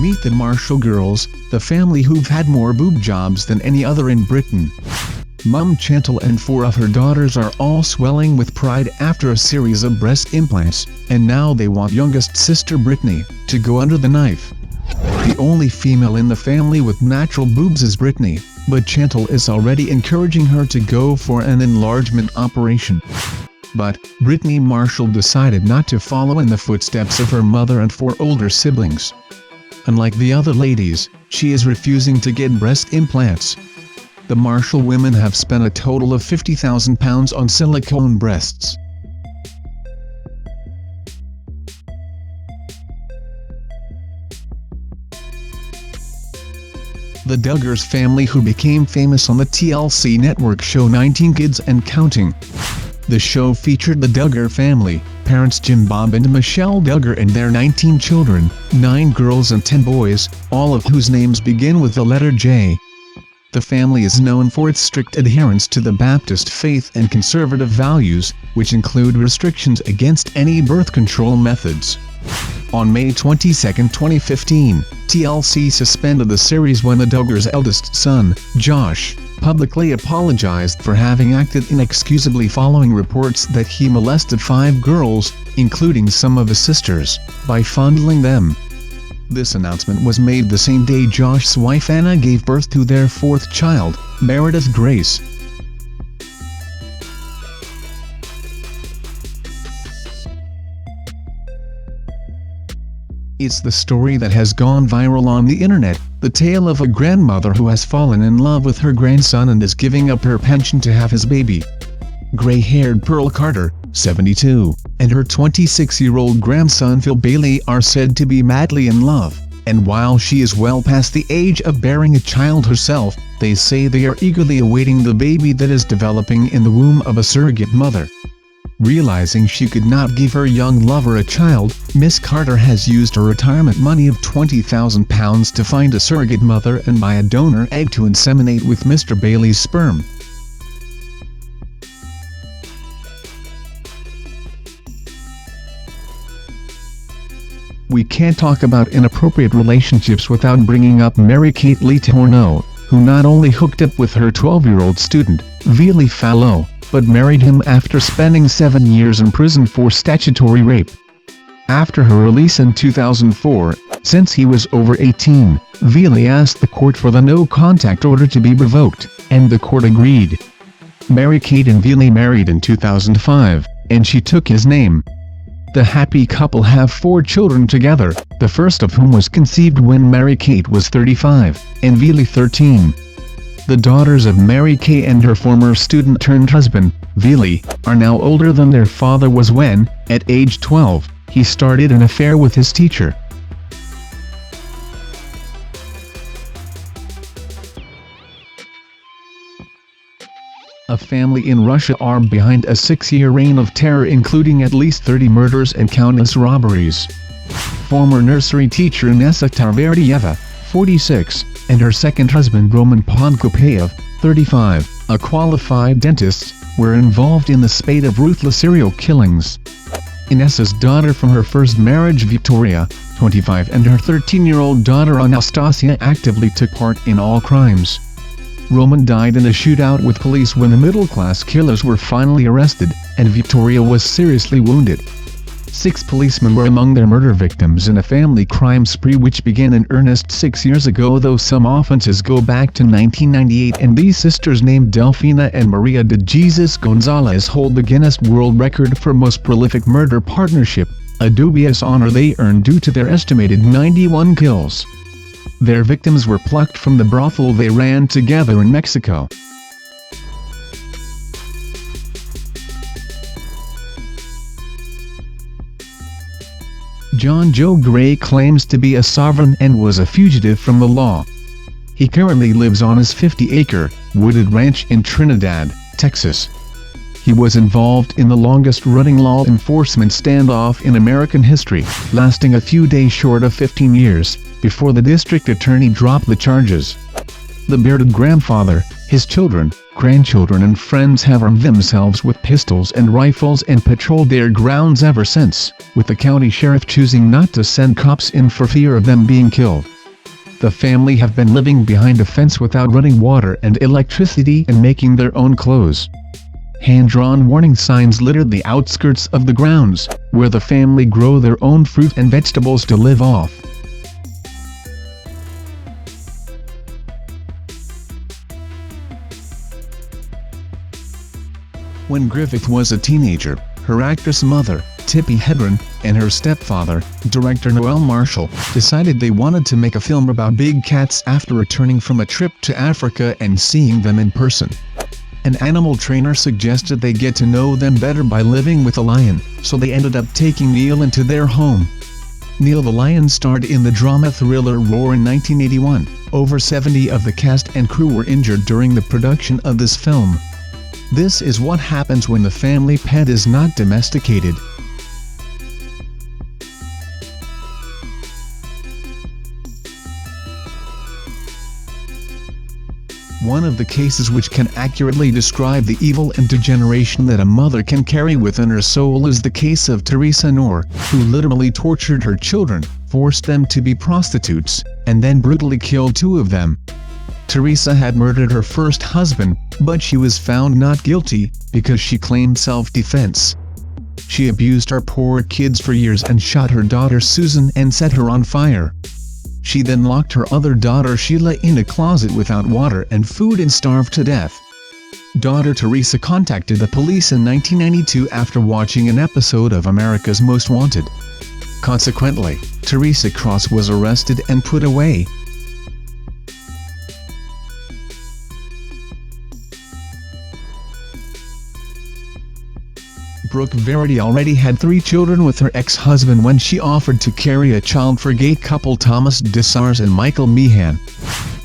Meet the Marshall girls, the family who've had more boob jobs than any other in Britain. Mum Chantal and 4 of her daughters are all swelling with pride after a series of breast implants, and now they want youngest sister Brittany to go under the knife. The only female in the family with natural boobs is Brittany, but Chantal is already encouraging her to go for an enlargement operation. But Brittany Marshall decided not to follow in the footsteps of her mother and 4 older siblings. Unlike the other ladies, she is refusing to get breast implants. The Marshall women have spent a total of £50,000 on silicone breasts. The Duggars family, who became famous on the TLC network show 19 Kids and Counting. The show featured the Duggar family, parents Jim Bob and Michelle Duggar and their 19 children, 9 girls and 10 boys, all of whose names begin with the letter J. The family is known for its strict adherence to the Baptist faith and conservative values, which include restrictions against any birth control methods. On May 22, 2015, TLC suspended the series when the Duggars' eldest son, Josh, publicly apologized for having acted inexcusably following reports that he molested 5 girls, including some of his sisters, by fondling them. This announcement was made the same day Josh's wife Anna gave birth to their 4th child, Meredith Grace. It's the story that has gone viral on the internet, the tale of a grandmother who has fallen in love with her grandson and is giving up her pension to have his baby. Gray-haired Pearl Carter, 72, and her 26-year-old grandson Phil Bailey are said to be madly in love, and while she is well past the age of bearing a child herself, they say they are eagerly awaiting the baby that is developing in the womb of a surrogate mother. Realizing she could not give her young lover a child, Miss Carter has used her retirement money of £20,000 to find a surrogate mother and buy a donor egg to inseminate with Mr. Bailey's sperm. We can't talk about inappropriate relationships without bringing up Kay Letourneau, who not only hooked up with her 12-year-old student, Vili Fallow, but married him after spending 7 years in prison for statutory rape. After her release in 2004, since he was over 18, Vili asked the court for the no-contact order to be revoked, and the court agreed. Kay and Vili married in 2005, and she took his name. The happy couple have 4 children together, the first of whom was conceived when Kay was 35, and Vili 13. The daughters of Kay and her former student-turned-husband, Vili, are now older than their father was when, at age 12, he started an affair with his teacher. A family in Russia are behind a 6-year reign of terror, including at least 30 murders and countless robberies. Former nursery teacher Nessa Tarverdiyeva, 46, and her second husband Roman Ponkopayev, 35, a qualified dentist, were involved in the spate of ruthless serial killings. Nessa's daughter from her first marriage Victoria, 25, and her 13-year-old daughter Anastasia actively took part in all crimes. Roman died in a shootout with police when the middle-class killers were finally arrested, and Victoria was seriously wounded. 6 policemen were among their murder victims in a family crime spree which began in earnest 6 years ago, though some offenses go back to 1998, and these sisters named Delfina and Maria de Jesus Gonzalez hold the Guinness World Record for most prolific murder partnership, a dubious honor they earned due to their estimated 91 kills. Their victims were plucked from the brothel they ran together in Mexico. John Joe Gray claims to be a sovereign and was a fugitive from the law. He currently lives on his 50-acre, wooded ranch in Trinidad, Texas. He was involved in the longest-running law enforcement standoff in American history, lasting a few days short of 15 years, before the district attorney dropped the charges. The bearded grandfather, his children, Grandchildren and friends have armed themselves with pistols and rifles and patrolled their grounds ever since, with the county sheriff choosing not to send cops in for fear of them being killed. The family have been living behind a fence without running water and electricity and making their own clothes. Hand-drawn warning signs litter the outskirts of the grounds, where the family grow their own fruit and vegetables to live off. When Griffith was a teenager, her actress mother, Tippi Hedren, and her stepfather, director Noel Marshall, decided they wanted to make a film about big cats after returning from a trip to Africa and seeing them in person. An animal trainer suggested they get to know them better by living with a lion, so they ended up taking Neil into their home. Neil the lion starred in the drama thriller Roar in 1981. Over 70 of the cast and crew were injured during the production of this film. This is what happens when the family pet is not domesticated. One of the cases which can accurately describe the evil and degeneration that a mother can carry within her soul is the case of Teresa Noor, who literally tortured her children, forced them to be prostitutes, and then brutally killed 2 of them. Teresa had murdered her first husband, but she was found not guilty, because she claimed self-defense. She abused her poor kids for years and shot her daughter Susan and set her on fire. She then locked her other daughter Sheila in a closet without water and food and starved to death. Daughter Teresa contacted the police in 1992 after watching an episode of America's Most Wanted. Consequently, Teresa Cross was arrested and put away. Brooke Verity already had 3 children with her ex-husband when she offered to carry a child for gay couple Thomas Duggars and Michael Meehan.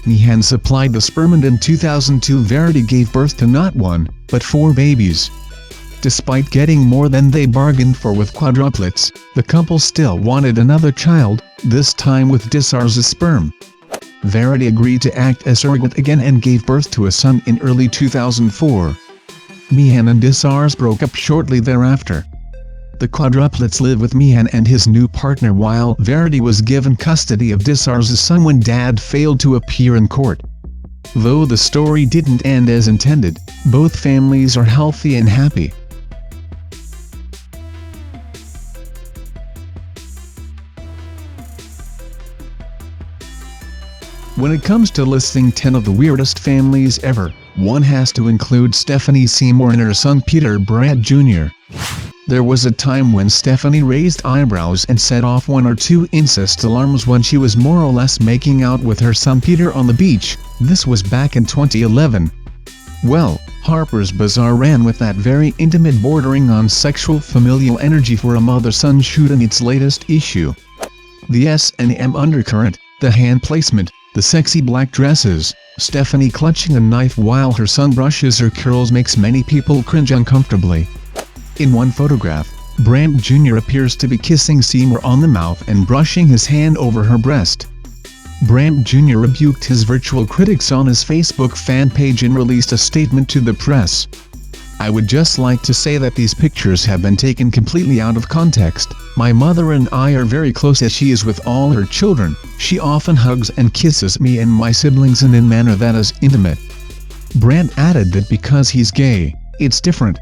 Meehan supplied the sperm, and in 2002 Verity gave birth to not 1, but 4 babies. Despite getting more than they bargained for with quadruplets, the couple still wanted another child, this time with Duggars' sperm. Verity agreed to act as surrogate again and gave birth to a son in early 2004. Meehan and Duggars broke up shortly thereafter. The quadruplets live with Meehan and his new partner, while Verity was given custody of Duggars' son when dad failed to appear in court. Though the story didn't end as intended, both families are healthy and happy. When it comes to listing 10 of the weirdest families ever, one has to include Stephanie Seymour and her son Peter Brad Jr. There was a time when Stephanie raised eyebrows and set off 1 or 2 incest alarms when she was more or less making out with her son Peter on the beach. This was back in 2011. Well, Harper's Bazaar ran with that very intimate, bordering on sexual familial energy for a mother-son shoot in its latest issue. The S&M undercurrent, the hand placement, the sexy black dresses, Stephanie clutching a knife while her son brushes her curls makes many people cringe uncomfortably. In one photograph, Brad Jr. appears to be kissing Seymour on the mouth and brushing his hand over her breast. Brad Jr. rebuked his virtual critics on his Facebook fan page and released a statement to the press. "I would just like to say that these pictures have been taken completely out of context. My mother and I are very close, as she is with all her children. She often hugs and kisses me and my siblings in a manner that is intimate." Brad added that because he's gay, it's different.